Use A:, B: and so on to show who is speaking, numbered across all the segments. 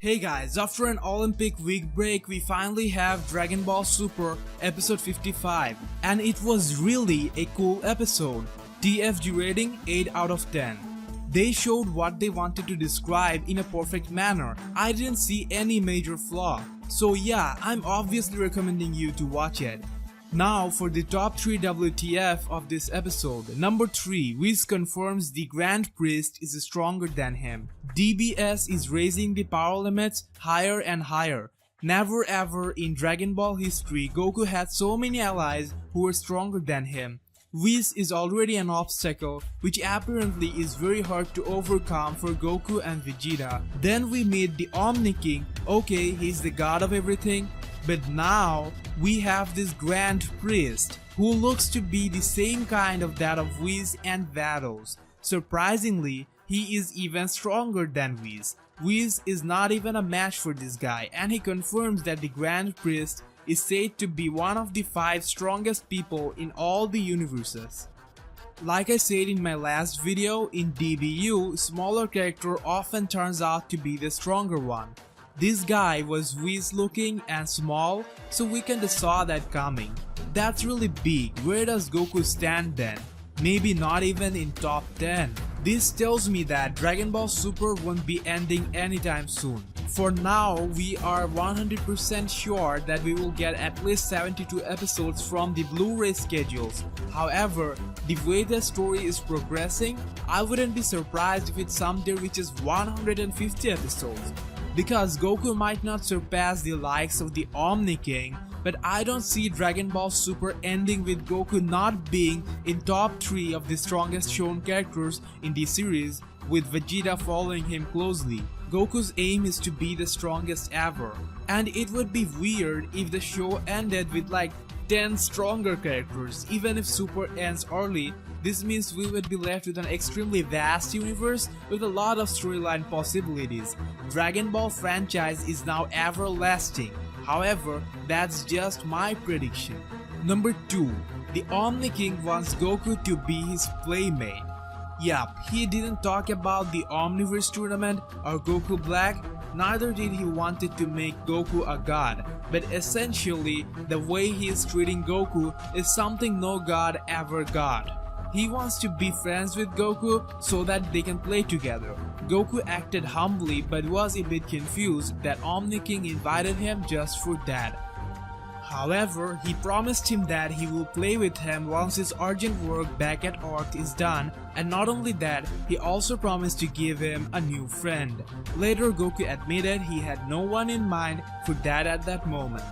A: Hey guys, after an Olympic week break, we finally have Dragon Ball Super episode 55, and it was really a cool episode. TFG rating 8 out of 10. They showed what they wanted to describe in a perfect manner. I didn't see any major flaw. So yeah, I'm obviously recommending you to watch it. Now for the top 3 WTF of this episode. Number 3, Whis confirms the Grand Priest is stronger than him. DBS is raising the power limits higher and higher. Never ever in Dragon Ball history Goku had so many allies who were stronger than him. Whis is already an obstacle which apparently is very hard to overcome for Goku and Vegeta. Then we meet the Omni-King. Okay, he's the god of everything. But now we have this Grand Priest who looks to be the same kind of that of Whis and Vados. Surprisingly, he is even stronger than Whis. Whis is not even a match for this guy, and he confirms that the Grand Priest is said to be one of the 5 strongest people in all the universes. Like I said in my last video, in DBU, smaller character often turns out to be the stronger one. This guy was Whis looking and small, so we kinda saw that coming. That's really big. Where does Goku stand then? Maybe not even in top 10. This tells me that Dragon Ball Super won't be ending anytime soon. For now, we are 100% sure that we will get at least 72 episodes from the Blu-ray schedules. However, the way the story is progressing, I wouldn't be surprised if it someday reaches 150 episodes. Because Goku might not surpass the likes of the Omni-King, but I don't see Dragon Ball Super ending with Goku not being in top 3 of the strongest shown characters in the series, with Vegeta following him closely. Goku's aim is to be the strongest ever, and it would be weird if the show ended with like 10 stronger characters. Even if Super ends early, this means we would be left with an extremely vast universe with a lot of storyline possibilities. Dragon Ball franchise is now everlasting. However, that's just my prediction. Number 2. The Omni-King wants Goku to be his playmate. Yup, he didn't talk about the Omniverse tournament or Goku Black, neither did he wanted to make Goku a god, but essentially the way he is treating Goku is something no god ever got. He wants to be friends with Goku so that they can play together. Goku acted humbly but was a bit confused that Omni-King invited him just for that. However, he promised him that he will play with him once his urgent work back at Earth is done, and not only that, he also promised to give him a new friend. Later, Goku admitted he had no one in mind for that at that moment.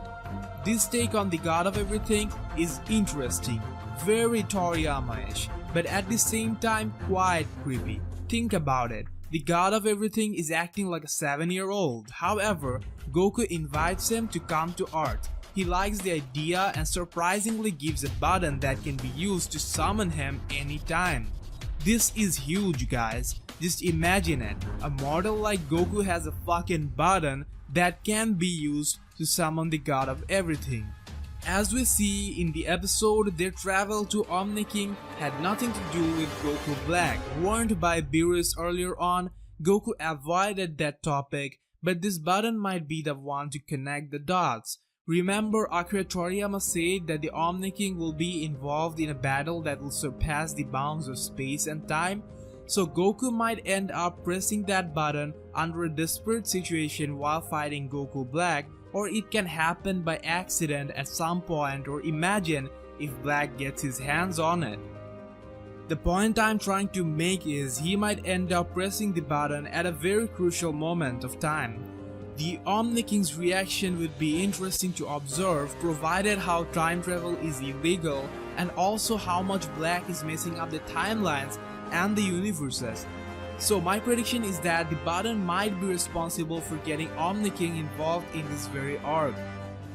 A: This take on the God of Everything is interesting, very Toriyama-ish, but at the same time quite creepy. Think about it. The God of Everything is acting like a 7-year-old. However, Goku invites him to come to Earth. He likes the idea and surprisingly gives a button that can be used to summon him anytime. This is huge, guys. Just imagine it. A mortal like Goku has a fucking button that can be used to summon the God of Everything. As we see in the episode, their travel to Omni-King had nothing to do with Goku Black. Warned by Beerus earlier on, Goku avoided that topic, but this button might be the one to connect the dots. Remember, Akira Toriyama said that the Omni-King will be involved in a battle that will surpass the bounds of space and time, so Goku might end up pressing that button under a desperate situation while fighting Goku Black, or it can happen by accident at some point, or imagine if Black gets his hands on it. The point I'm trying to make is he might end up pressing the button at a very crucial moment of time. The Omni-King's reaction would be interesting to observe, provided how time travel is illegal and also how much Black is messing up the timelines and the universes. So my prediction is that the button might be responsible for getting Omni-King involved in this very arc.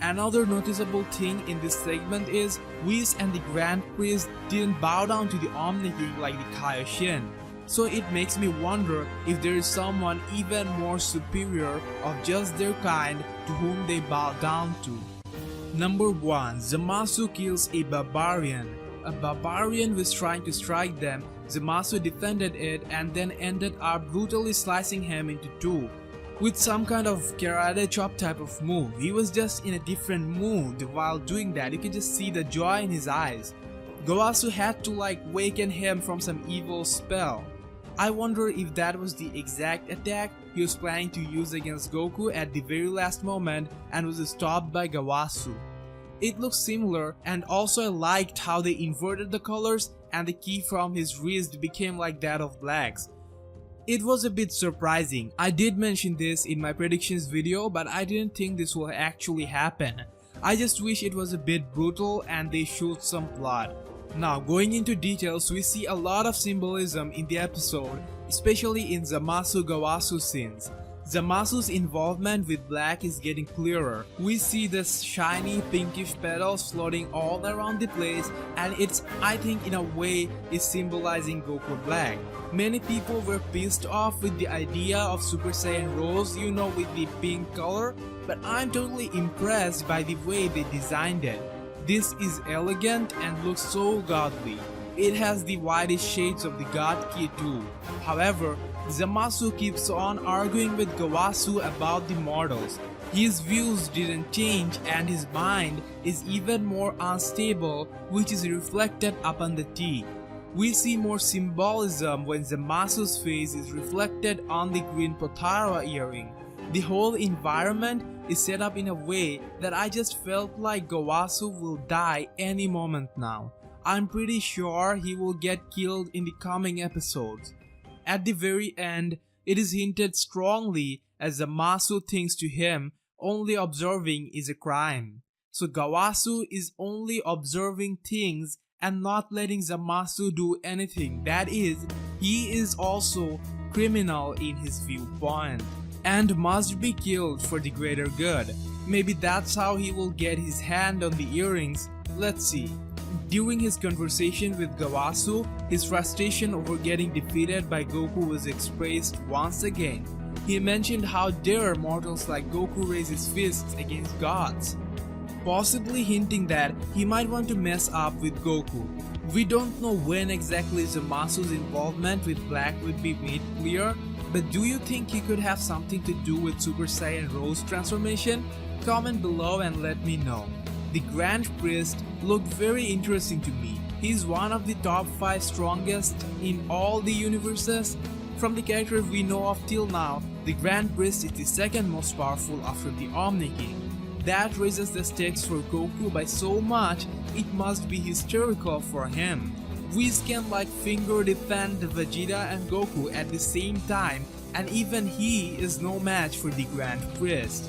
A: Another noticeable thing in this segment is Whis and the Grand Priest didn't bow down to the Omni-King like the Kaioshin. So it makes me wonder if there is someone even more superior of just their kind to whom they bow down to. Number 1. Zamasu kills a barbarian. A barbarian was trying to strike them. Zamasu defended it and then ended up brutally slicing him into 2. with some kind of karate chop type of move. He was just in a different mood while doing that. You can just see the joy in his eyes. Gowasu had to waken him from some evil spell. I wonder if that was the exact attack he was planning to use against Goku at the very last moment and was stopped by Gowasu. It looks similar, and also I liked how they inverted the colors and the key from his wrist became like that of Black's. It was a bit surprising. I did mention this in my predictions video, but I didn't think this will actually happen. I just wish it was a bit brutal and they showed some blood. Now, going into details, we see a lot of symbolism in the episode, especially in Zamasu Gowasu scenes. Zamasu's involvement with Black is getting clearer. We see the shiny pinkish petals floating all around the place, and it's, I think, in a way is symbolizing Goku Black. Many people were pissed off with the idea of Super Saiyan Rose, you know, with the pink color, but I'm totally impressed by the way they designed it. This is elegant and looks so godly. It has the widest shades of the God Key too. However, Zamasu keeps on arguing with Gowasu about the models. His views didn't change and his mind is even more unstable, which is reflected upon the T. We see more symbolism when Zamasu's face is reflected on the green Potara earring. The whole environment is set up in a way that I just felt like Gowasu will die any moment now. I'm pretty sure he will get killed in the coming episodes. At the very end, it is hinted strongly as Zamasu thinks to him only observing is a crime. So Gowasu is only observing things and not letting Zamasu do anything. That is, he is also criminal in his viewpoint and must be killed for the greater good. Maybe that's how he will get his hand on the earrings. Let's see. During his conversation with Gowasu, his frustration over getting defeated by Goku was expressed once again. He mentioned how dare mortals like Goku raise his fists against gods, possibly hinting that he might want to mess up with Goku. We don't know when exactly Zamasu's involvement with Black would be made clear, but do you think he could have something to do with Super Saiyan Rose transformation? Comment below and let me know. The Grand Priest looked very interesting to me. He's one of the top 5 strongest in all the universes. From the characters we know of till now, the Grand Priest is the second most powerful after the Omni-King. That raises the stakes for Goku by so much, it must be hysterical for him. Whis can finger defend Vegeta and Goku at the same time, and even he is no match for the Grand Priest.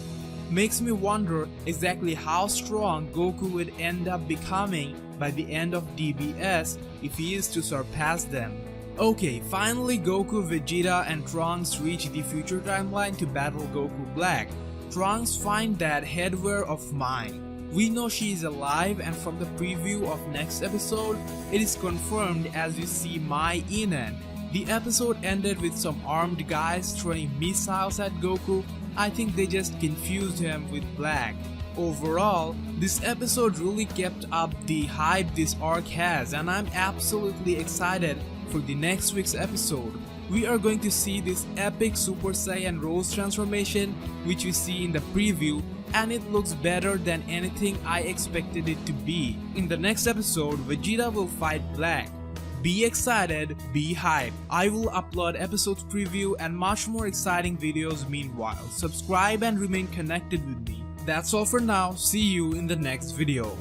A: Makes me wonder exactly how strong Goku would end up becoming by the end of DBS if he is to surpass them. Okay, finally Goku, Vegeta and Trunks reach the future timeline to battle Goku Black. Trunks finds that headwear of Mai. We know she is alive, and from the preview of next episode, it is confirmed as we see Mai in it. The episode ended with some armed guys throwing missiles at Goku. I think they just confused him with Black. Overall, this episode really kept up the hype this arc has, and I'm absolutely excited for the next week's episode. We are going to see this epic Super Saiyan Rose transformation which we see in the preview, and it looks better than anything I expected it to be. In the next episode, Vegeta will fight Black. Be excited, be hyped. I will upload episodes preview and much more exciting videos meanwhile. Subscribe and remain connected with me. That's all for now, see you in the next video.